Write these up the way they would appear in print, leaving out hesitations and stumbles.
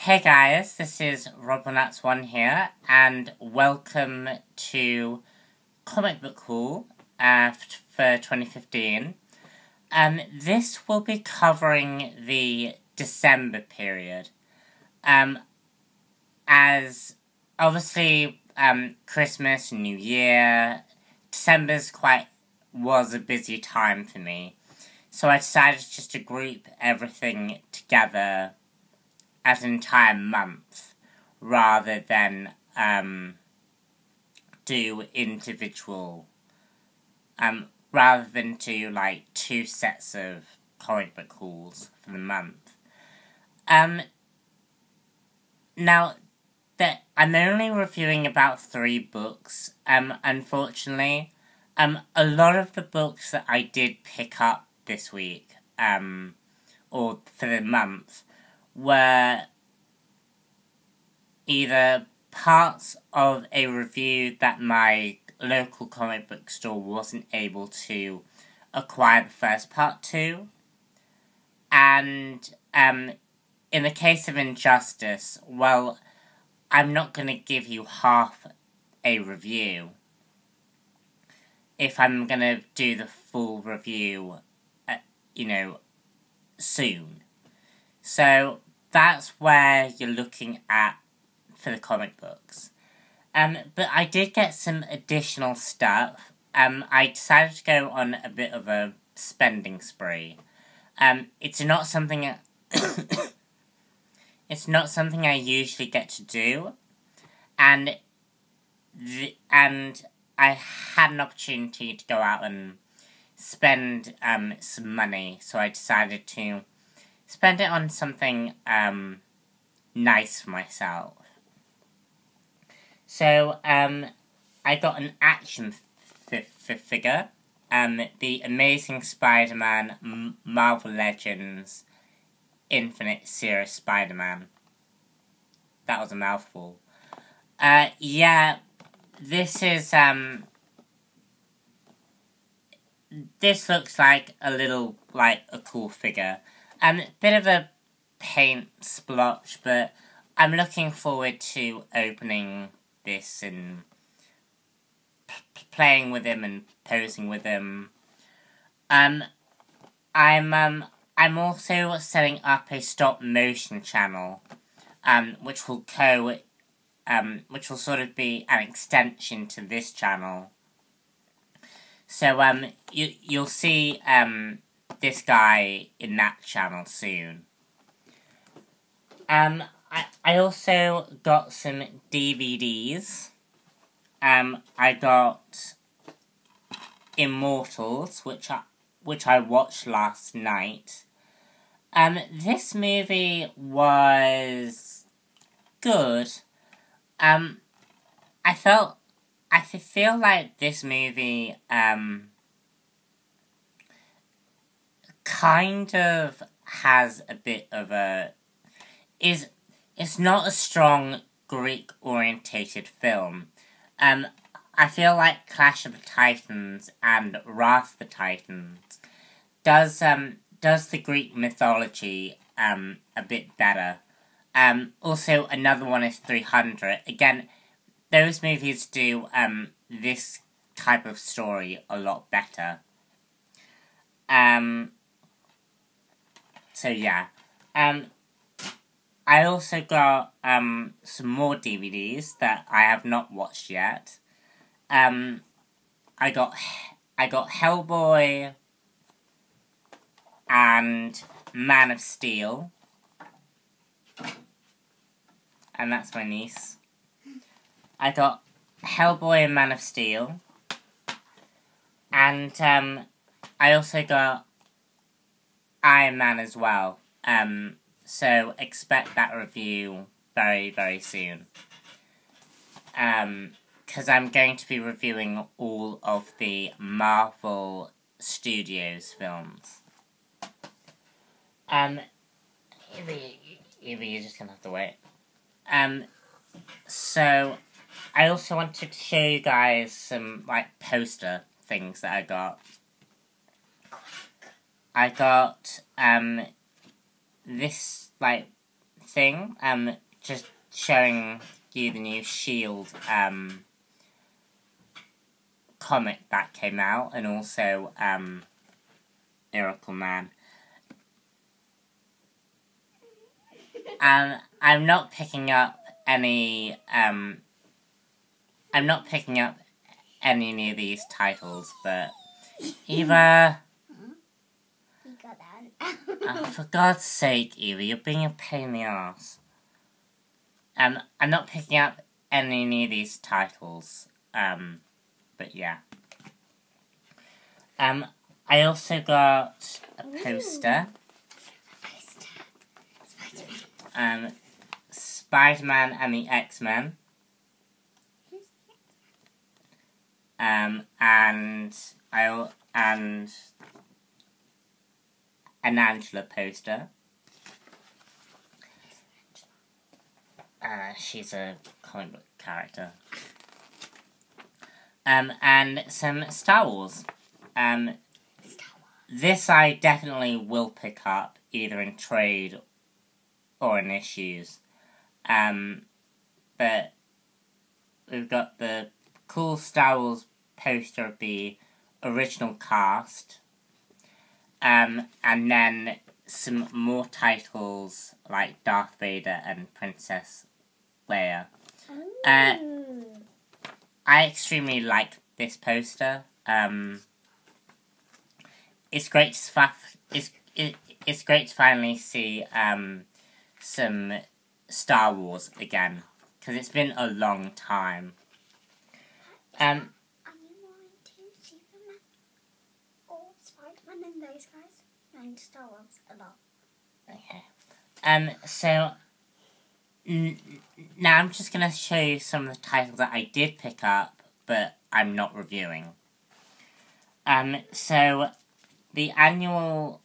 Hey guys, this is RobBonats1 here, and welcome to Comic Book Haul for 2015. This will be covering the December period. As obviously Christmas, New Year, was a busy time for me. So I decided just to group everything together as an entire month, rather than do individual, rather than do like two sets of comic book hauls for the month. Now that I'm only reviewing about 3 books, unfortunately, a lot of the books that I did pick up this week, or for the month, were either parts of a review that my local comic book store wasn't able to acquire the first part to, and in the case of Injustice, well, I'm not going to give you half a review if I'm going to do the full review, soon. So that's where you're looking at for the comic books. But I did get some additional stuff. I decided to go on a bit of a spending spree. It's not something it's not something I usually get to do, and I had an opportunity to go out and spend some money, so I decided to spend it on something nice for myself. So I got an action figure, the Amazing Spider-Man Marvel Legends Infinite Series Spider-Man. That was a mouthful. Yeah, this is this looks like a cool figure. Bit of a paint splotch, but I'm looking forward to opening this and playing with him and posing with him. I'm also setting up a stop motion channel, which will sort of be an extension to this channel. So you'll see this guy in that channel soon. I also got some DVDs. I got Immortals, which I watched last night. This movie was good. I feel like this movie kind of has a bit of a it's not a strong Greek-orientated film. I feel like Clash of the Titans and Wrath of the Titans does the Greek mythology a bit better. Also, another one is 300. Again, those movies do this type of story a lot better. So yeah. I also got some more DVDs that I have not watched yet. I got Hellboy and Man of Steel, and that's my niece. I got Hellboy and Man of Steel, and I also got Iron Man as well. So expect that review very, very soon. Because I'm going to be reviewing all of the Marvel Studios films. Evie, you're just gonna have to wait. So I also wanted to show you guys some, poster things that I got. I got, this, thing, just showing you the new S.H.I.E.L.D. comic that came out, and also Miracle Man. I'm not picking up any any of these titles, but Eva. You got that. Oh, for God's sake, Eva, you're being a pain in the ass. I'm not picking up any of these titles. But yeah. I also got a poster. Spider-Man and the X-Men. And an Angela poster. She's a comic book character. And some Star Wars. This I definitely will pick up, either in trade or in issues. But we've got the cool Star Wars poster of the original cast. And then some more titles like Darth Vader and Princess Leia. I extremely like this poster. It's great to it's great to finally see some Star Wars again, because it's been a long time. Are you wanting to see them or Spider-Man and those guys? And Star Wars a lot. Okay. So now I'm just gonna show you some of the titles that I did pick up, but I'm not reviewing. So the annual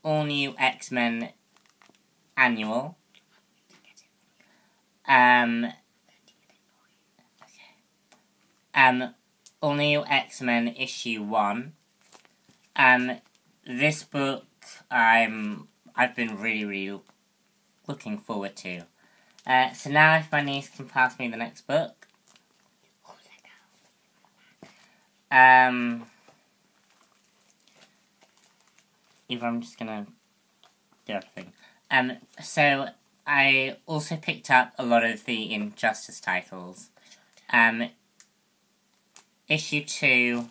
All New X-Men annual. All New X-Men issue 1. This book I've been really looking forward to. So now if my niece can pass me the next book. Either I'm just gonna do everything. So I also picked up a lot of the Injustice titles. Issue 2,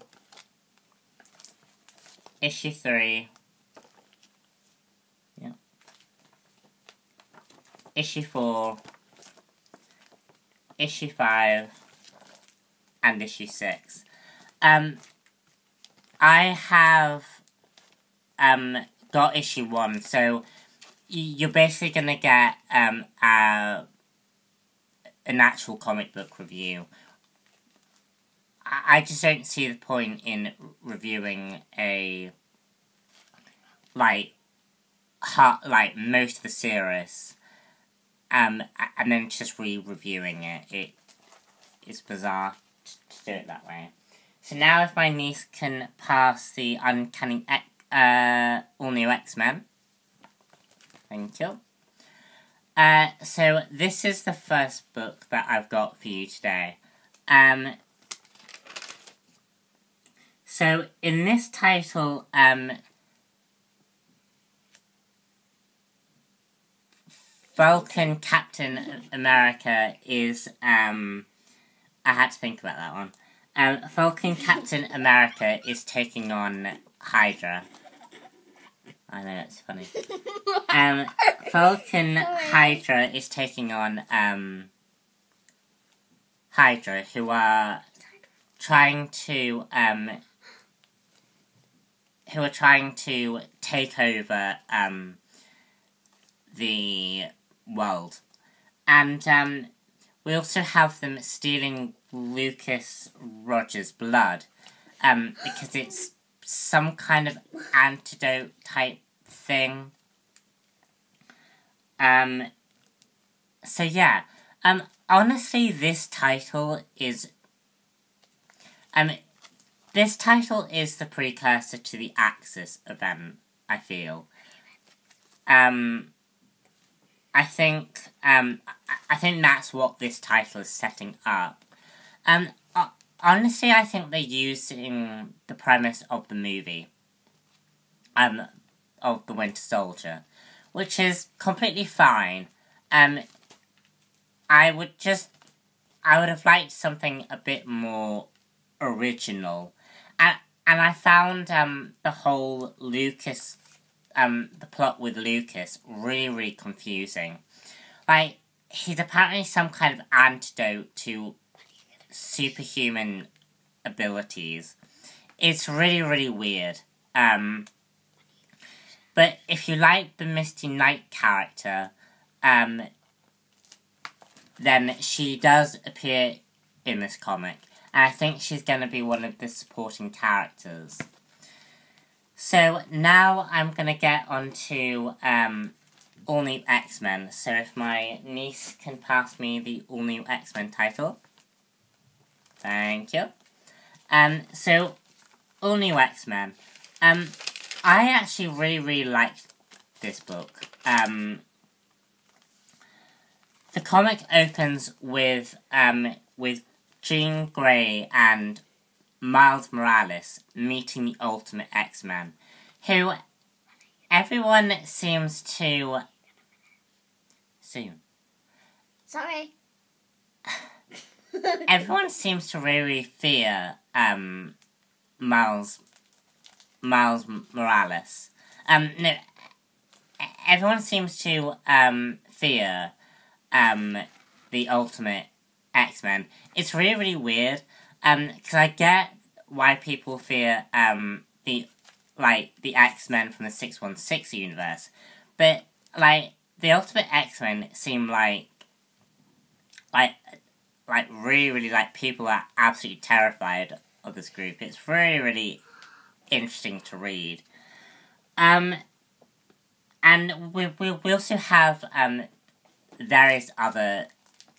Issue 3, yeah, Issue 4, Issue 5, and Issue 6. I have got Issue 1, so you're basically gonna get an actual comic book review. I just don't see the point in reviewing most of the series, and then just re-reviewing it. It's bizarre to do it that way. So now if my niece can pass the Uncanny All New X-Men. Thank you. So this is the first book that I've got for you today. So in this title, Falcon Captain America is, I had to think about that one. Falcon Captain America is taking on Hydra. I know, it's funny. Falcon Hydra is taking on, Hydra, who are trying to take over, the world. And, we also have them stealing Lucas Rogers' blood, because it's some kind of antidote type thing. So yeah, honestly, this title is the precursor to the Axis event, I feel. I think that's what this title is setting up. Honestly, I think they're using the premise of the movie, of The Winter Soldier, which is completely fine. I would have liked something a bit more original, and I found the whole Lucas, the plot with Lucas really, really confusing. Like, he's apparently some kind of antidote to superhuman abilities. It's really, really weird. But if you like the Misty Knight character, then she does appear in this comic, and I think she's going to be one of the supporting characters. So now I'm going to get on to All New X-Men. So if my niece can pass me the All New X-Men title. Thank you. So All New X-Men. I actually really, really liked this book. The comic opens with Jean Grey and Miles Morales meeting the Ultimate X-Men, who everyone seems to... Soon. Sorry. Everyone seems to really fear Miles Morales. No, everyone seems to fear the Ultimate X-Men. It's really, really weird. Because I get why people fear the X-Men from the 616 universe, but the Ultimate X-Men seem like really, really people are absolutely terrified of this group. It's really, really interesting to read. And we also have various other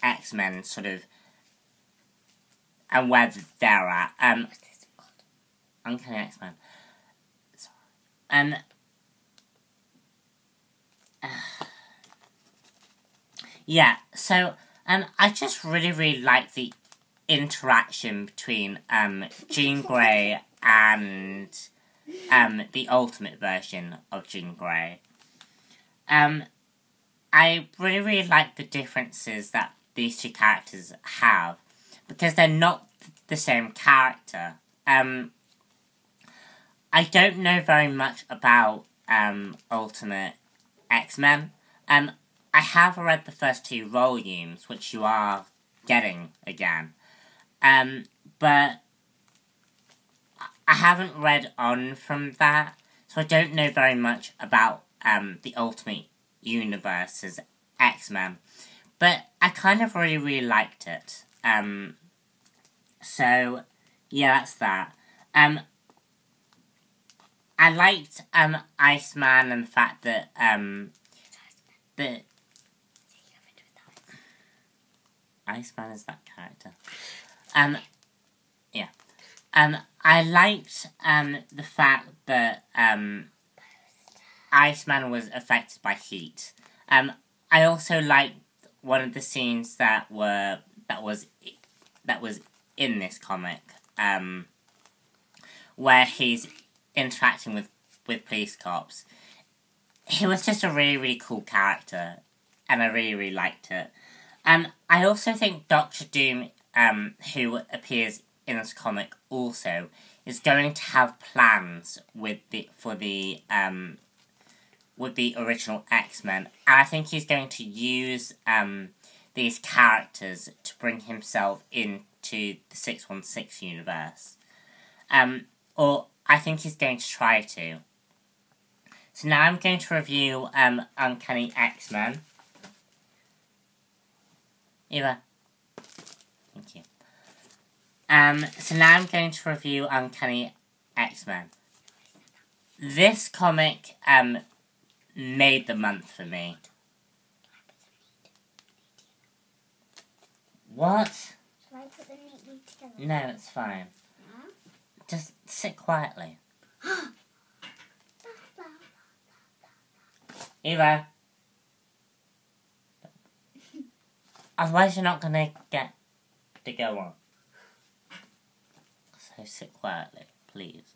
X-Men sort of, and where they're at. Uncanny X-Men. Sorry. Yeah, so I just really, really like the interaction between Jean Grey and the Ultimate version of Jean Grey. I really, really like the differences that these two characters have, because they're not the same character. I don't know very much about Ultimate X-Men. I have read the first 2 volumes, which you are getting again. But I haven't read on from that, so I don't know very much about the Ultimate Universe's X-Men. But I kind of really, really liked it. So, yeah, that's that. I liked Iceman and the fact that that Iceman is that character. Yeah. I liked the fact that Iceman was affected by heat. I also liked one of the scenes that was in this comic, where he's interacting with police cops. He was just a really, really cool character, and I really, really liked it. I also think Doctor Doom, who appears in this comic also, is going to have plans with the original X-Men, and I think he's going to use these characters to bring himself into the 616 universe. Or I think he's going to try to. So now I'm going to review Uncanny X-Men. Eva. Thank you. So now I'm going to review Uncanny X-Men. This comic made the month for me. What? Shall I put them neatly together? No, it's fine. Huh? Just sit quietly. Eva. otherwise you're not gonna get to go on. So sit quietly, please.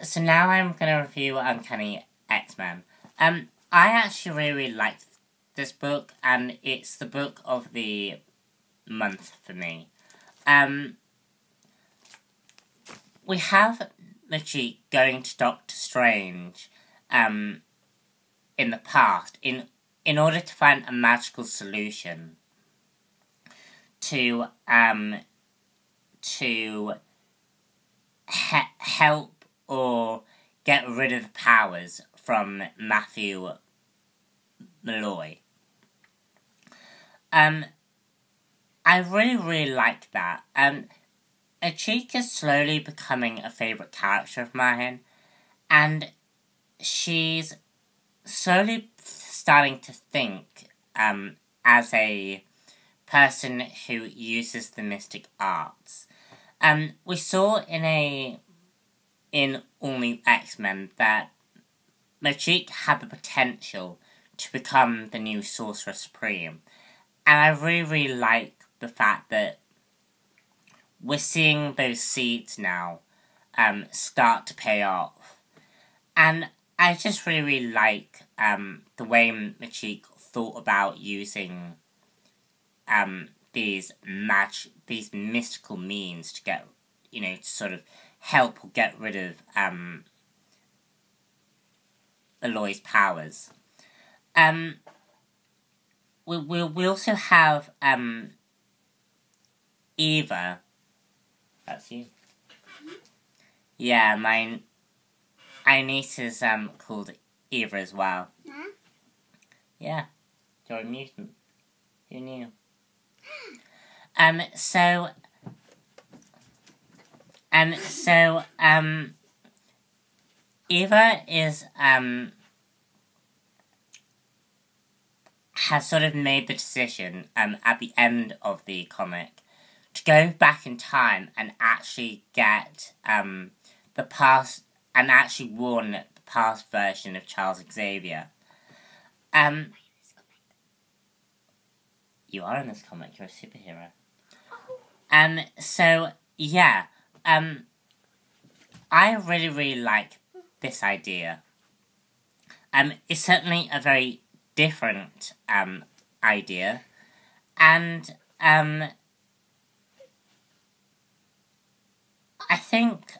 So now I'm gonna review Uncanny X-Men. I actually really liked this book, and it's the book of the month for me. We have Mystique going to Doctor Strange, in the past, in order to find a magical solution to help or get rid of the powers from Matthew Malloy. I really like that. Mystique is slowly becoming a favourite character of mine, and she's slowly starting to think as a person who uses the mystic arts. We saw in All New X-Men that Mystique had the potential to become the new Sorcerer Supreme, and I really like the fact that we're seeing those seeds now start to pay off. And I just really like the way Mystique thought about using these mystical means to get, to sort of help or get rid of Aloy's powers. We also have Eva. That's you? Yeah, my niece is called Eva as well. Huh? Yeah, you're a mutant. Who knew? Eva is has sort of made the decision at the end of the comic to go back in time and actually get the past, and actually warn the past version of Charles Xavier. You are in this comic, you're a superhero. I really like this idea. It's certainly a very different idea, and I think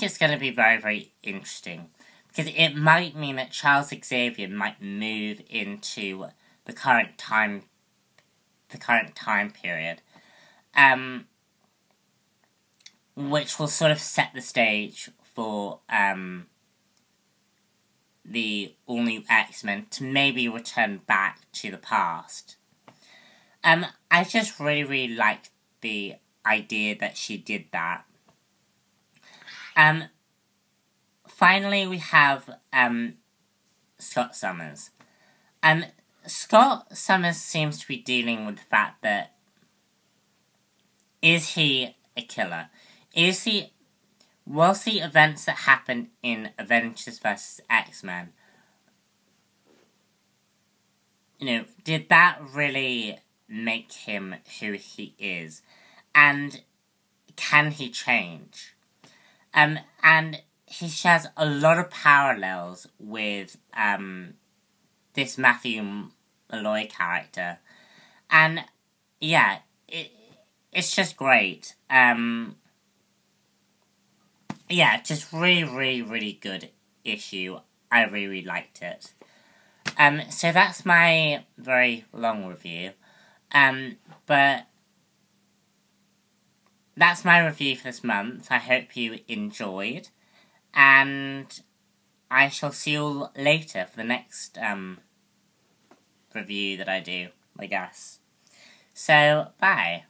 it's going to be very interesting, because it might mean that Charles Xavier might move into the current time period, which will sort of set the stage for the all-new X-Men to maybe return back to the past. I just really liked the idea that she did that. Finally, we have Scott Summers. Scott Summers seems to be dealing with the fact that, is he a killer? Was the events that happened in Avengers vs. X-Men, did that really make him who he is? And can he change? And he shares a lot of parallels with this Matthew Malloy character. And yeah, it's just great. Just really good issue. I really liked it. So that's my very long review. But that's my review for this month. I hope you enjoyed. And I shall see you all later for the next review that I do, I guess. So, bye.